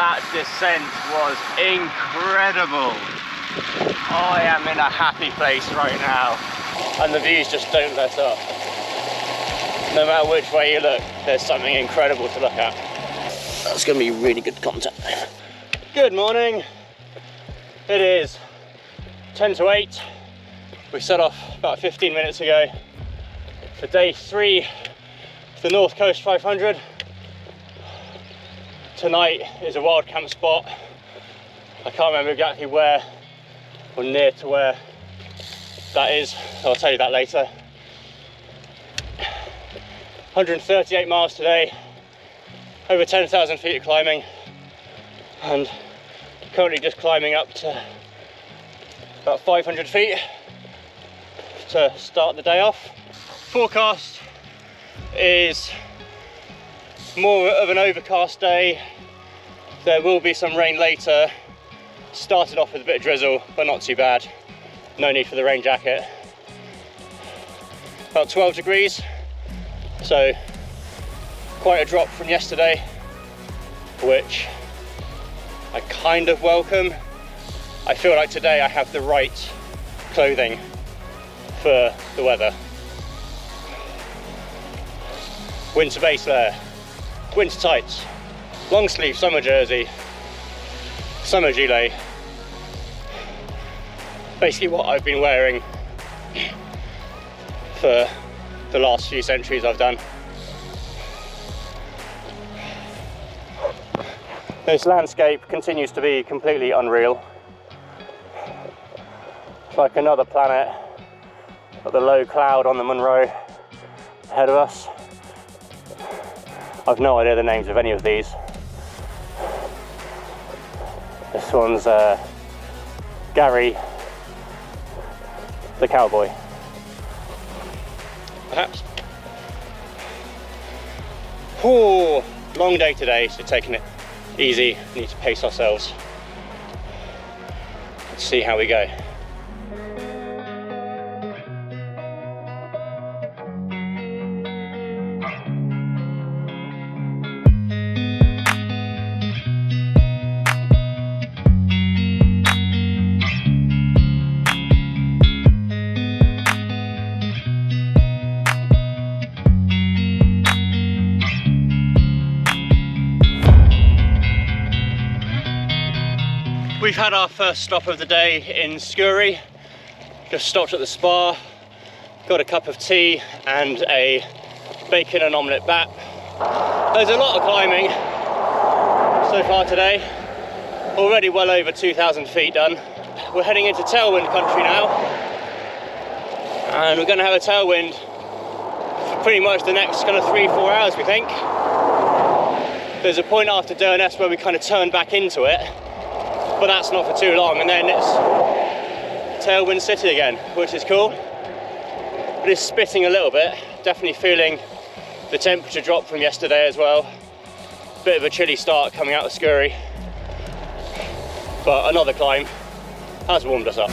that descent was incredible. I am in a happy place right now. And the views just don't let up. No matter which way you look, there's something incredible to look at. That's going to be really good content. Good morning. It is 10 to 8. We set off about 15 minutes ago for day 3 of the North Coast 500. Tonight is a wildcamp spot. I can't remember exactly where or near to where that is. I'll tell you that later. 138 miles today, over 10,000 feet of climbing, and currently just climbing up to about 500 feet to start the day off. Forecast is more of an overcast day. There will be some rain later. Started off with a bit of drizzle, but not too bad. No need for the rain jacket. About 12 degrees. So quite a drop from yesterday, which I kind of welcome. I feel like today I have the right clothing for the weather. Winter base layer, winter tights, long sleeve summer jersey, summer gilet. Basically what I've been wearing for the last few centuries I've done. This landscape continues to be completely unreal. It's like another planet. Got the low cloud on the Munro ahead of us. I've no idea the names of any of these. This one's Gary the cowboy. Perhaps. Oh, long day today, so taking it easy. Need to pace ourselves. Let's see how we go. We've had our first stop of the day in Skoury. Just stopped at the spa, got a cup of tea and a bacon and omelette bap. There's a lot of climbing so far today. Already well over 2,000 feet done. We're heading into tailwind country now, and we're going to have a tailwind for pretty much the next kind of 3-4 hours, we think. There's a point after Durness where we kind of turn back into it, but that's not for too long, and then it's tailwind city again, which is cool. But it's spitting a little bit, definitely feeling the temperature drop from yesterday as well. Bit of a chilly start coming out of Skoury, but another climb has warmed us up.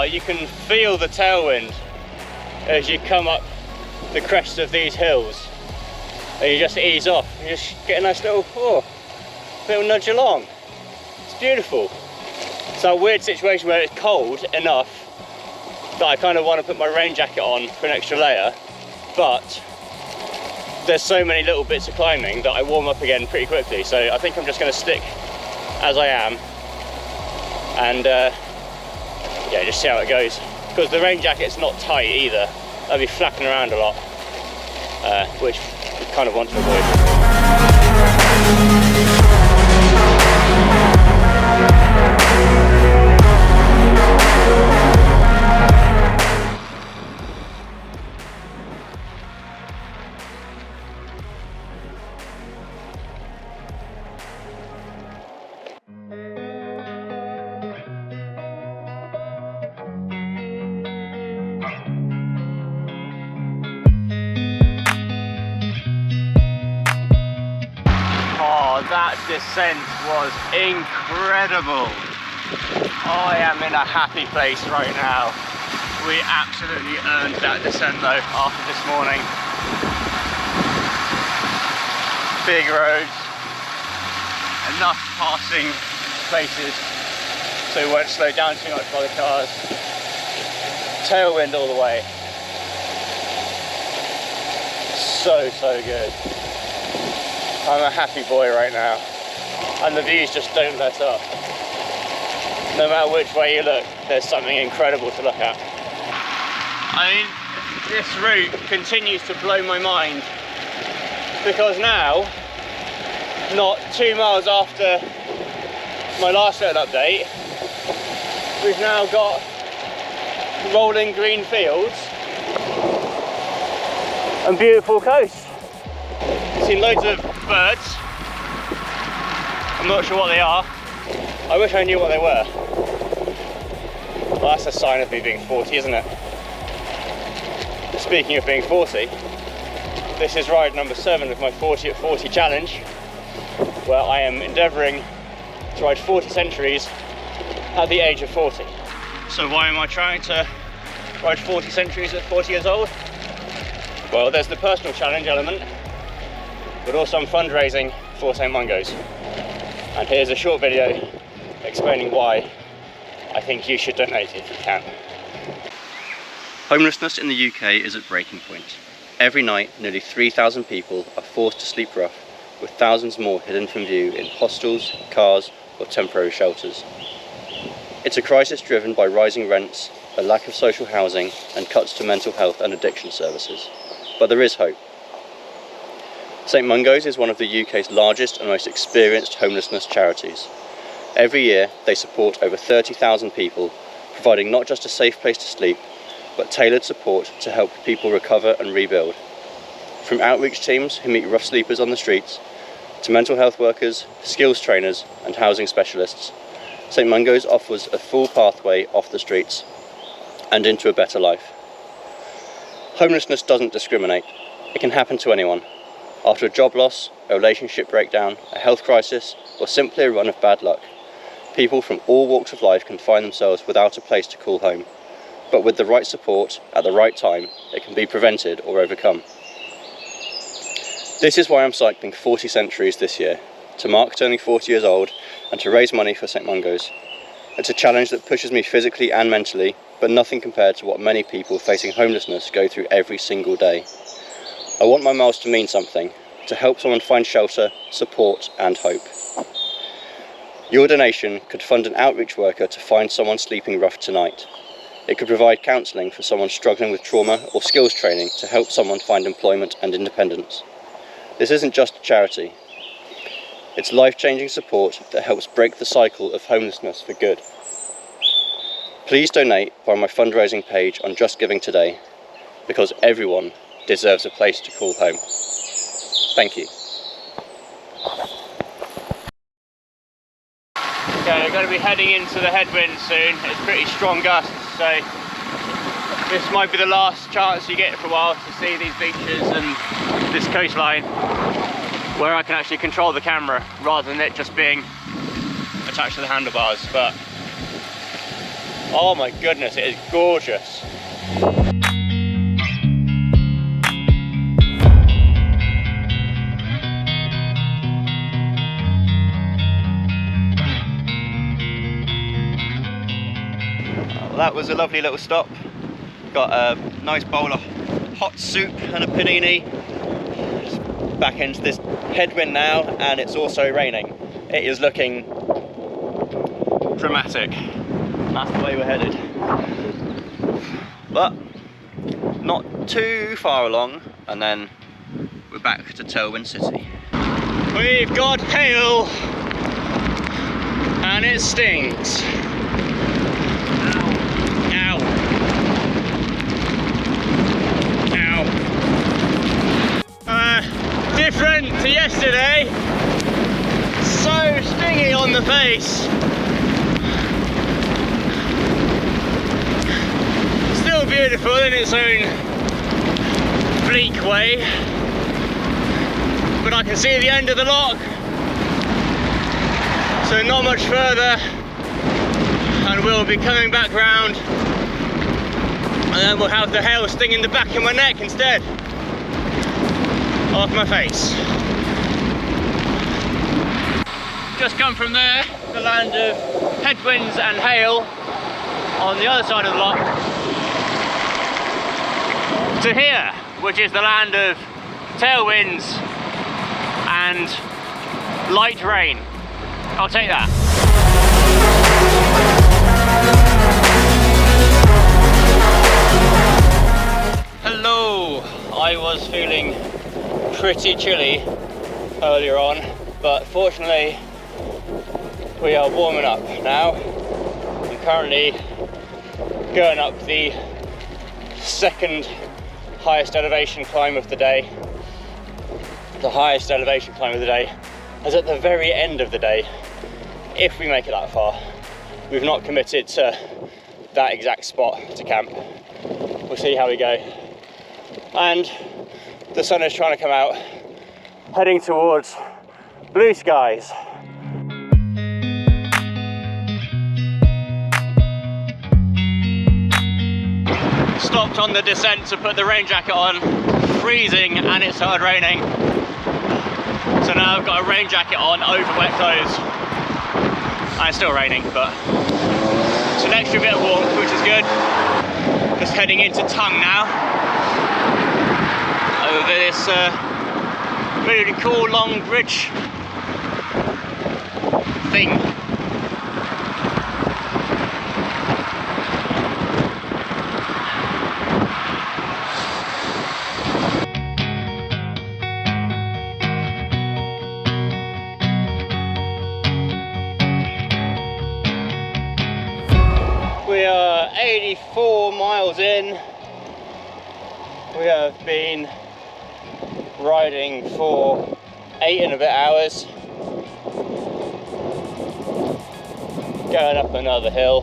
You can feel the tailwind as you come up the crest of these hills, and you just ease off. You just get a nice little nudge along. It's beautiful. It's a weird situation where it's cold enough that I kind of want to put my rain jacket on for an extra layer, but there's so many little bits of climbing that I warm up again pretty quickly. So I think I'm just going to stick as I am and yeah, just see how it goes, because the rain jacket's not tight either. I'll be flapping around a lot, which we kind of want to avoid. that descent was incredible. I am in a happy place right now. We absolutely earned that descent though after this morning. Big roads, enough passing places so we won't slow down too much by the cars. Tailwind all the way. So good. I'm a happy boy right now, and the views just don't let up. No matter which way you look, there's something incredible to look at. I mean, this route continues to blow my mind, because now, not 2 miles after my last little update, we've now got rolling green fields and beautiful coast. I've seen loads of birds. I'm not sure what they are. I wish I knew what they were. Well, that's a sign of me being 40, isn't it? Speaking of being 40, this is ride number 7 of my 40 at 40 challenge, where I am endeavouring to ride 40 centuries at the age of 40. So why am I trying to ride 40 centuries at 40 years old? Well, there's the personal challenge element, but also I'm fundraising for St Mungo's. And here's a short video explaining why I think you should donate if you can. Homelessness in the UK is at breaking point. Every night, nearly 3,000 people are forced to sleep rough, with thousands more hidden from view in hostels, cars, or temporary shelters. It's a crisis driven by rising rents, a lack of social housing, and cuts to mental health and addiction services. But there is hope. St Mungo's is one of the UK's largest and most experienced homelessness charities. Every year, they support over 30,000 people, providing not just a safe place to sleep, but tailored support to help people recover and rebuild. From outreach teams who meet rough sleepers on the streets, to mental health workers, skills trainers, and housing specialists, St Mungo's offers a full pathway off the streets and into a better life. Homelessness doesn't discriminate. It can happen to anyone. After a job loss, a relationship breakdown, a health crisis, or simply a run of bad luck, people from all walks of life can find themselves without a place to call home. But with the right support, at the right time, it can be prevented or overcome. This is why I'm cycling 40 centuries this year, to mark turning 40 years old and to raise money for St Mungo's. It's a challenge that pushes me physically and mentally, but nothing compared to what many people facing homelessness go through every single day. I want my miles to mean something, to help someone find shelter, support and hope. Your donation could fund an outreach worker to find someone sleeping rough tonight. It could provide counselling for someone struggling with trauma, or skills training to help someone find employment and independence. This isn't just a charity. It's life-changing support that helps break the cycle of homelessness for good. Please donate via my fundraising page on Just Giving today, because everyone deserves a place to call home. Thank you. Okay, we're going to be heading into the headwind soon. It's pretty strong gusts, so this might be the last chance you get for a while to see these beaches and this coastline, where I can actually control the camera rather than it just being attached to the handlebars. But oh my goodness, it is gorgeous. Well, that was a lovely little stop. Got a nice bowl of hot soup and a panini. Just back into this headwind now, and it's also raining. It is looking dramatic. That's the way we're headed. But not too far along, and then we're back to Tailwind City. We've got hail, and it stings. Different to yesterday, so stingy on the face. Still beautiful in its own bleak way, but I can see the end of the lock So not much further, and we'll be coming back round, and then we'll have the hail stinging the back of my neck instead, off my face. Just come from there, the land of headwinds and hail on the other side of the loch, to here, which is the land of tailwinds and light rain. I'll take that. Hello! I was feeling pretty chilly earlier on, but fortunately we are warming up now. I'm currently going up the second highest elevation climb of the day. The highest elevation climb of the day is at the very end of the day, if we make it that far. We've not committed to that exact spot to camp. We'll see how we go. And the sun is trying to come out, heading towards blue skies. Stopped on the descent to put the rain jacket on, freezing, and it started raining. So now I've got a rain jacket on over wet clothes. And it's still raining, but it's an extra bit of warmth, which is good. Just heading into Tongue now. Over this really cool long bridge thing. We are 84 miles in. We have been riding for 8 and a bit hours. Going up another hill.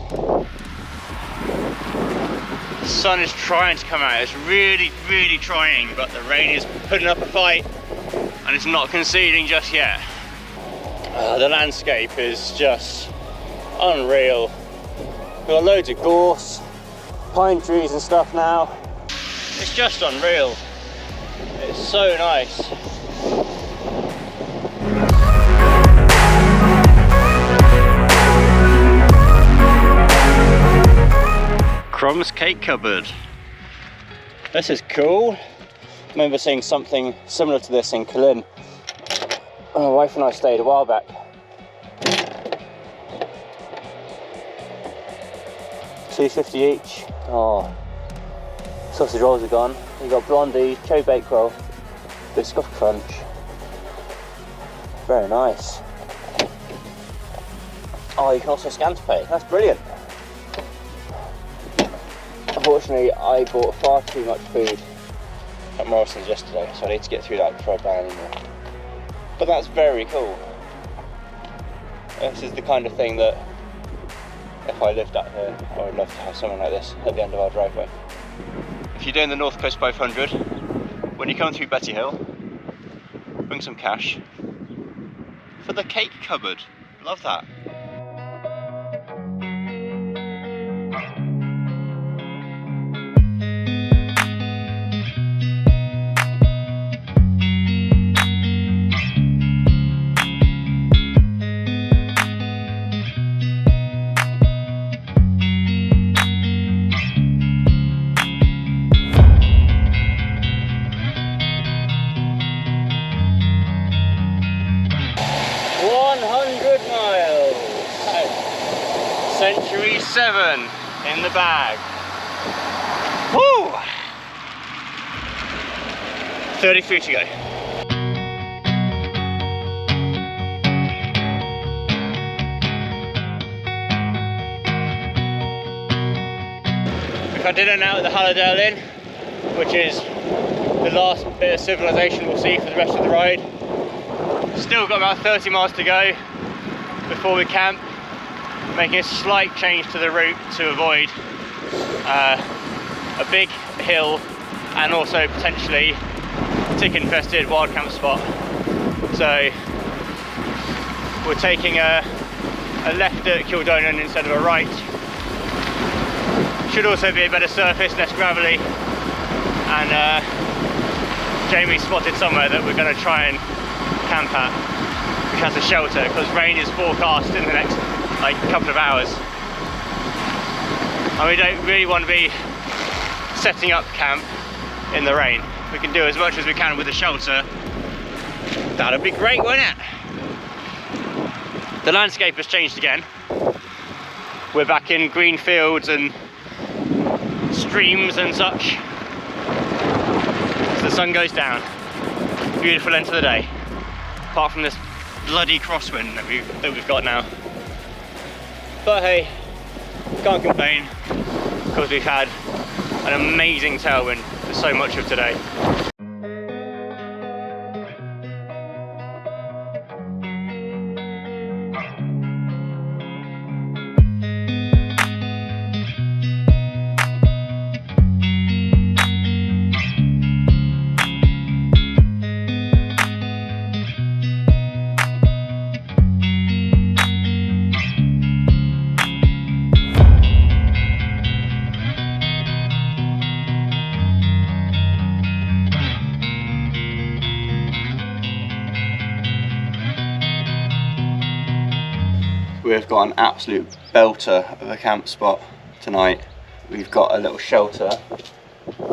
The sun is trying to come out. It's really, really trying, but the rain is putting up a fight and it's not conceding just yet. The landscape is just unreal. We've got loads of gorse, pine trees and stuff now. It's just unreal. It's so nice. Crumb's cake cupboard. This is cool. I remember seeing something similar to this in Kildonan. My wife and I stayed a while back. $2.50 each. Oh, sausage rolls are gone. You got blondie, cherry bake roll, biscuit crunch. Very nice. Oh, you can also scan to pay. That's brilliant. Unfortunately, I bought far too much food at Morrison's yesterday, so I need to get through that before I buy any more. But that's very cool. This is the kind of thing that, if I lived out here, I would love to have something like this at the end of our driveway. If you're doing the North Coast 500, when you come through Betty Hill, bring some cash for the cake cupboard. Love that. Century 7 in the bag. Woo! 33 to go. We've had dinner now at the Hallidale Inn, which is the last bit of civilization we'll see for the rest of the ride. Still got about 30 miles to go before we camp, making a slight change to the route to avoid a big hill and also potentially tick infested wildcamp spot. So we're taking a a left at Kildonan instead of a right. Should also be a better surface, less gravelly. And Jamie spotted somewhere that we're going to try and camp at, which has a shelter, because rain is forecast in the next like couple of hours. And we don't really want to be setting up camp in the rain. We can do as much as we can with a shelter. That'd be great, wouldn't it? The landscape has changed again. We're back in green fields and streams and such. As the sun goes down. Beautiful end to the day. Apart from this bloody crosswind that we've got now. But hey, can't complain, because we've had an amazing tailwind for so much of today. We've got an absolute belter of a camp spot tonight. We've got a little shelter,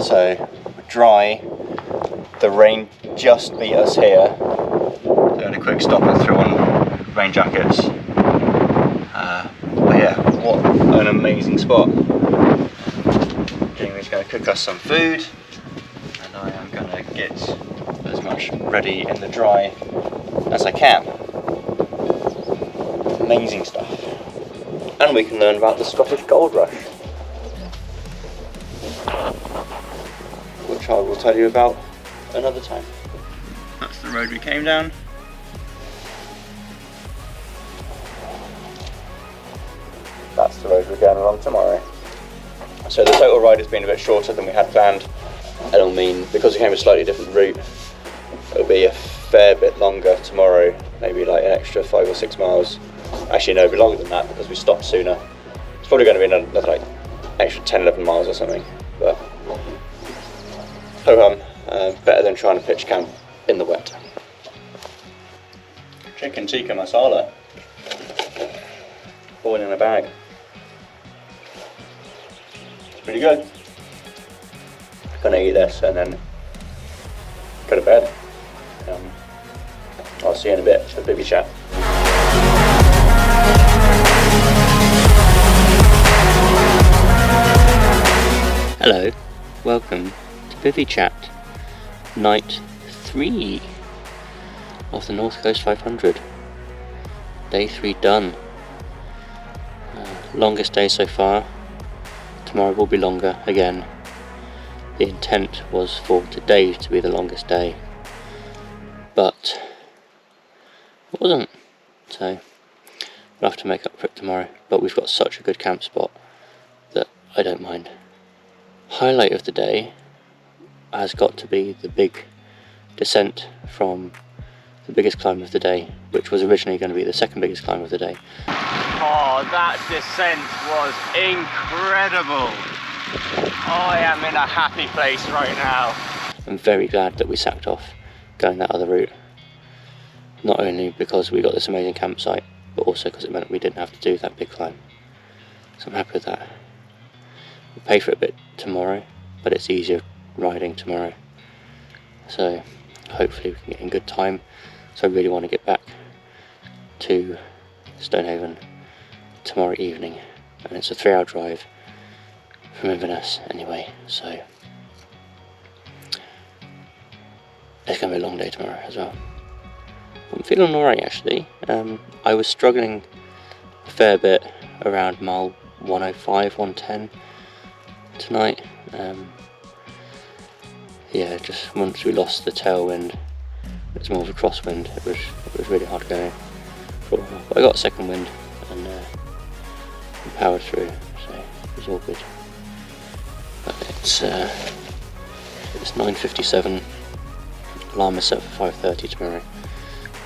so we're dry. The rain just beat us here. Doing a quick stop and threw on rain jackets. But yeah, what an amazing spot. Jamie's going to cook us some food, and I am going to get as much ready in the dry as I can. Amazing stuff. And we can learn about the Scottish Gold Rush, which I will tell you about another time. That's the road we came down. That's the road we're going along tomorrow. So the total ride has been a bit shorter than we had planned. It'll mean, because we came a slightly different route, it'll be a fair bit longer tomorrow, maybe like an extra 5 or 6 miles. Actually no, it'll be longer than that because we stopped sooner. It's probably going to be another like extra 10-11 miles or something, but better than trying to pitch camp in the wet. Chicken tikka masala, boiled in a bag. It's pretty good. Gonna eat this and then go to bed. I'll see you in a bit for the bivvy chat. Hello, welcome to Bivvy Chat, night 3 of the North Coast 500. Day 3 done. Longest day so far. Tomorrow will be longer again. The intent was for today to be the longest day, but it wasn't. So we'll have to make up for it tomorrow. But we've got such a good camp spot that I don't mind. Highlight of the day has got to be the big descent from the biggest climb of the day, which was originally going to be the second biggest climb of the day. Oh, that descent was incredible. I am in a happy place right now. I'm very glad that we sacked off going that other route. Not only because we got this amazing campsite, but also because it meant we didn't have to do that big climb. So I'm happy with that. We'll pay for it a bit tomorrow, but it's easier riding tomorrow. So hopefully we can get in good time. So I really want to get back to Stonehaven tomorrow evening. And it's a 3-hour drive from Inverness anyway, so it's going to be a long day tomorrow as well. I'm feeling alright actually. I was struggling a fair bit around mile 105, 110 tonight. Yeah, just once we lost the tailwind, it's more of a crosswind. It was really hard going. But I got a second wind and powered through, so it was all good. But it's 9:57. Alarm is set for 5:30 tomorrow,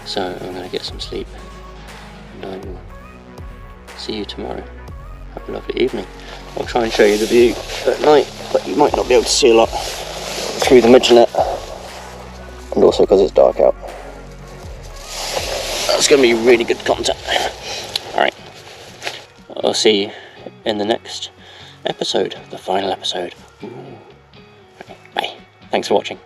so I'm going to get some sleep and I will see you tomorrow. Have a lovely evening. I'll try and show you the view at night, but you might not be able to see a lot through the midget, and also because it's dark out. That's going to be really good content. Alright, I'll see you in the next episode, the final episode. Ooh. Bye. Thanks for watching.